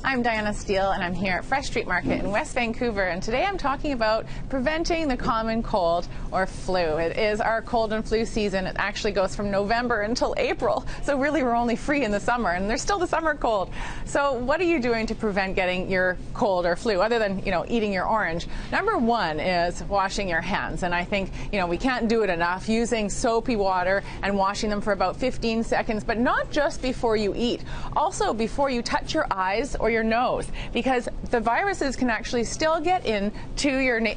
I'm Diana Steele, and I'm here at Fresh Street Market in West Vancouver, and today I'm talking about preventing the common cold or flu. It is our cold and flu season. It actually goes from November until April, so really we're only free in the summer, and there's still the summer cold. So what are you doing to prevent getting your cold or flu, other than, eating your orange? Number one is washing your hands, and I think, we can't do it enough, using soapy water and washing them for about 15 seconds, but not just before you eat. Also before you touch your eyes or your nose, because the viruses can actually still get in to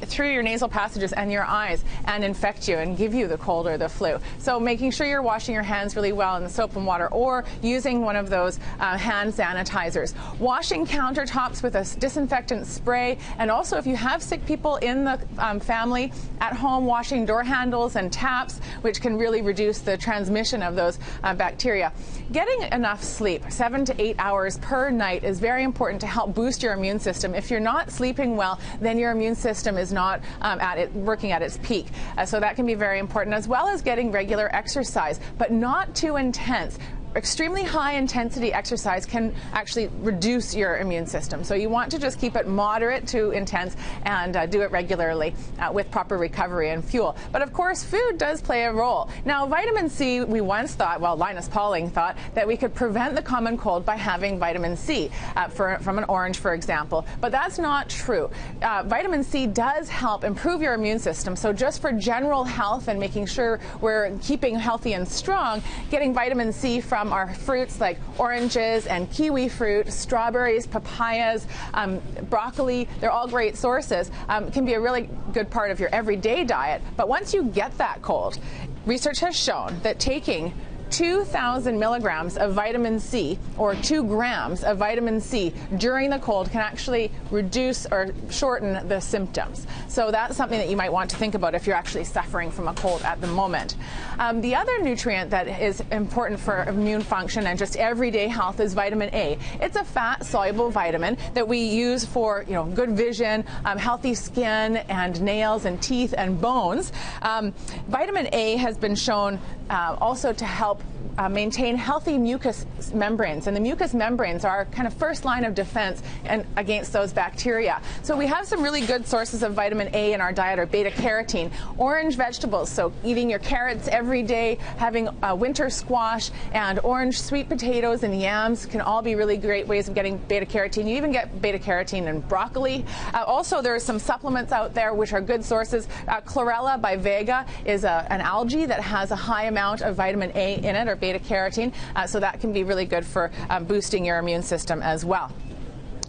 through your nasal passages and your eyes and infect you and give you the cold or the flu. So making sure you're washing your hands really well in the soap and water, or using one of those hand sanitizers. Washing countertops with a disinfectant spray, and also if you have sick people in the family at home, washing door handles and taps, which can really reduce the transmission of those bacteria. Getting enough sleep, 7 to 8 hours per night, is very important to help boost your immune system. If you're not sleeping well, then your immune system is not working at its peak. So that can be very important, as well as getting regular exercise, but not too intense. Extremely high intensity exercise can actually reduce your immune system. So you want to just keep it moderate to intense and do it regularly with proper recovery and fuel. But of course, food does play a role. Now, vitamin C, we once thought, well, Linus Pauling thought, that we could prevent the common cold by having vitamin C from an orange, for example. But that's not true. Vitamin C does help improve your immune system. So just for general health and making sure we're keeping healthy and strong, getting vitamin C from our fruits like oranges and kiwi fruit, strawberries, papayas, broccoli, they're all great sources, can be a really good part of your everyday diet. But once you get that cold, research has shown that taking 2,000 milligrams of vitamin C or 2 grams of vitamin C during the cold can actually reduce or shorten the symptoms. So that's something that you might want to think about if you're actually suffering from a cold at the moment. The other nutrient that is important for immune function and just everyday health is vitamin A. It's a fat-soluble vitamin that we use for good vision, healthy skin, and nails and teeth and bones. Vitamin A has been shown also to help maintain healthy mucous membranes, and the mucous membranes are kind of first line of defense against those bacteria. So we have some really good sources of vitamin A in our diet, or beta carotene. Orange vegetables, so eating your carrots every day, having winter squash and orange sweet potatoes and yams can all be really great ways of getting beta carotene. You even get beta carotene in broccoli. Also, there are some supplements out there which are good sources. Chlorella by Vega is an algae that has a high amount of vitamin A in it, or beta carotene, so that can be really good for boosting your immune system as well.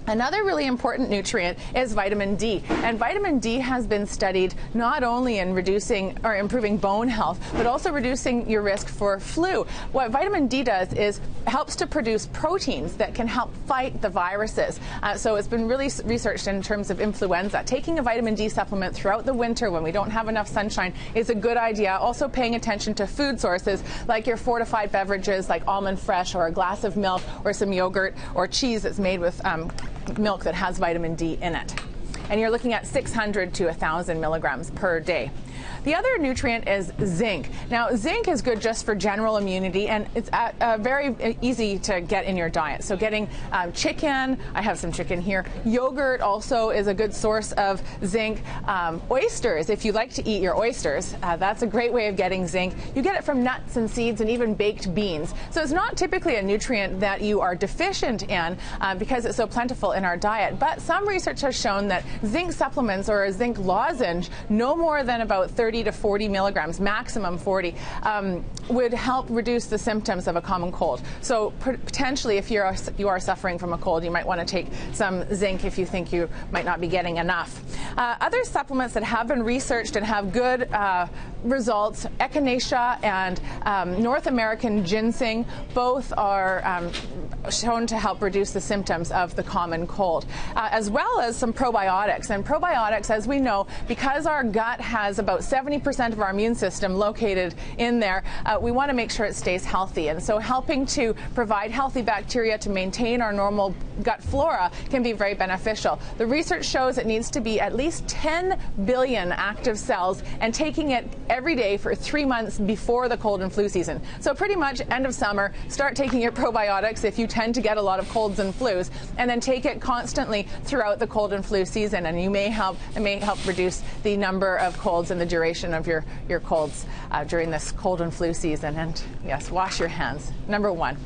Another really important nutrient is vitamin D, and vitamin D has been studied not only in reducing or improving bone health, but also reducing your risk for flu. What vitamin D does is helps to produce proteins that can help fight the viruses. So it's been really researched in terms of influenza. Taking a vitamin D supplement throughout the winter when we don't have enough sunshine is a good idea. Also paying attention to food sources like your fortified beverages like almond fresh, or a glass of milk, or some yogurt or cheese that's made with milk that has vitamin D in it. And you're looking at 600 to 1,000 milligrams per day. The other nutrient is zinc. Now, zinc is good just for general immunity, and it's very easy to get in your diet. So getting chicken, I have some chicken here. Yogurt also is a good source of zinc. Oysters, if you like to eat your oysters, that's a great way of getting zinc. You get it from nuts and seeds and even baked beans. So it's not typically a nutrient that you are deficient in because it's so plentiful in our diet. But some research has shown that zinc supplements, or a zinc lozenge, no more than about 30 to 40 milligrams, maximum 40, would help reduce the symptoms of a common cold. So potentially, if you are suffering from a cold, you might want to take some zinc if you think you might not be getting enough. Other supplements that have been researched and have good results, echinacea and North American ginseng, both are shown to help reduce the symptoms of the common cold, as well as some probiotics. And probiotics, as we know, because our gut has about about 70% of our immune system located in there. We want to make sure it stays healthy, and so helping to provide healthy bacteria to maintain our normal gut flora can be very beneficial. The research shows it needs to be at least 10 billion active cells, and taking it every day for 3 months before the cold and flu season. So pretty much end of summer, start taking your probiotics if you tend to get a lot of colds and flus, and then take it constantly throughout the cold and flu season, and it may help reduce the number of colds and the duration of your colds during this cold and flu season. And yes, wash your hands. Number one.